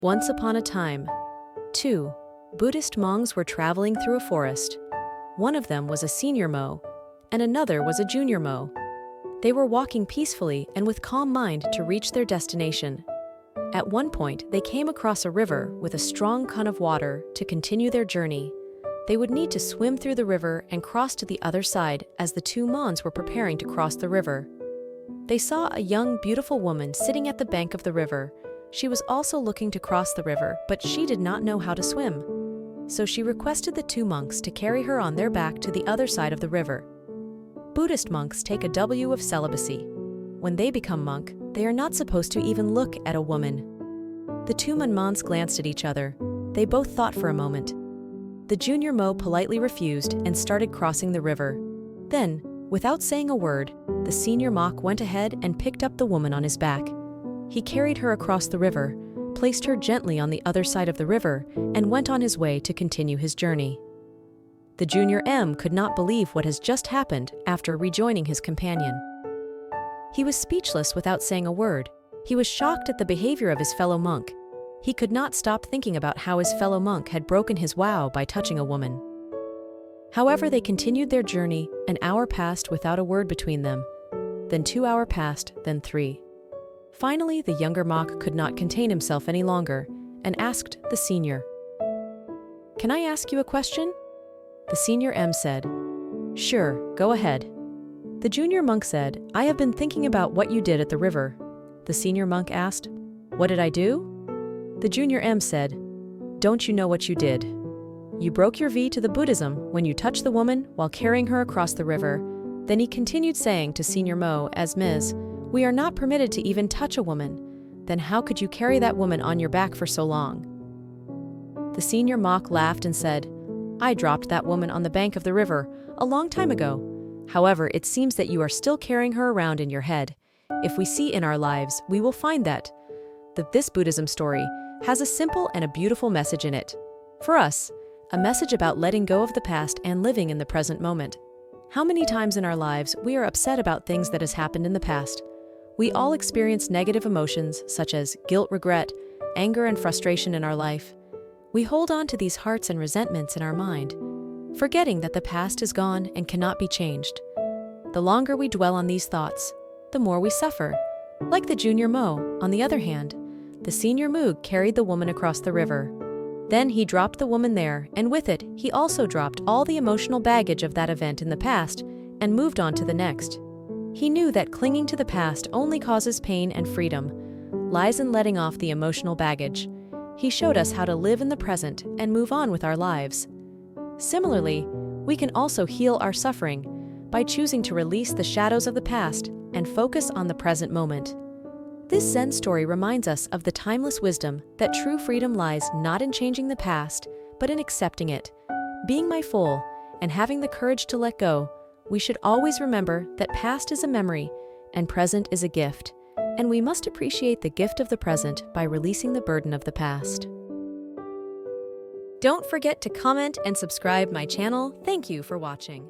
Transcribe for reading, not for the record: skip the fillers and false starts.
Once upon a time, two Buddhist monks were traveling through a forest. One of them was a senior mo, and another was a junior mo. They were walking peacefully and with calm mind to reach their destination. At one point, they came across a river with a strong current of water to continue their journey. They would need to swim through the river and cross to the other side as the two monks were preparing to cross the river. They saw a young, beautiful woman sitting at the bank of the river. She was also looking to cross the river, but she did not know how to swim. So she requested the two monks to carry her on their back to the other side of the river. Buddhist monks take a vow of celibacy. When they become monk, they are not supposed to even look at a woman. The two monks glanced at each other. They both thought for a moment. The junior mo politely refused and started crossing the river. Then, without saying a word, the senior monk went ahead and picked up the woman on his back. He carried her across the river, placed her gently on the other side of the river, and went on his way to continue his journey. The junior M could not believe what has just happened after rejoining his companion. He was speechless without saying a word. He was shocked at the behavior of his fellow monk. He could not stop thinking about how his fellow monk had broken his vow by touching a woman. However, they continued their journey. An hour passed without a word between them. Then 2 hours passed, then 3. Finally, the younger monk could not contain himself any longer and asked the senior, "Can I ask you a question?" The senior M said, "Sure, go ahead." The junior monk said, "I have been thinking about what you did at the river." The senior monk asked, "What did I do?" The junior M said, "Don't you know what you did? You broke your vow to the Buddhism when you touched the woman while carrying her across the river." Then he continued saying to Senior Mo as Ms., "We are not permitted to even touch a woman. Then how could you carry that woman on your back for so long?" The senior monk laughed and said, "I dropped that woman on the bank of the river a long time ago. However, it seems that you are still carrying her around in your head. If we see in our lives, we will find that this Buddhism story has a simple and a beautiful message in it. For us, a message about letting go of the past and living in the present moment. How many times in our lives we are upset about things that has happened in the past? We all experience negative emotions such as guilt, regret, anger, and frustration in our life. We hold on to these hearts and resentments in our mind, forgetting that the past is gone and cannot be changed. The longer we dwell on these thoughts, the more we suffer. Like the junior mo, on the other hand, the senior moog carried the woman across the river. Then he dropped the woman there, and with it, he also dropped all the emotional baggage of that event in the past and moved on to the next. He knew that clinging to the past only causes pain, and freedom lies in letting off the emotional baggage. He showed us how to live in the present and move on with our lives. Similarly, we can also heal our suffering by choosing to release the shadows of the past and focus on the present moment. This Zen story reminds us of the timeless wisdom that true freedom lies not in changing the past, but in accepting it. Being mindful and having the courage to let go, we should always remember that past is a memory and present is a gift, and we must appreciate the gift of the present by releasing the burden of the past. Don't forget to comment and subscribe my channel. Thank you for watching.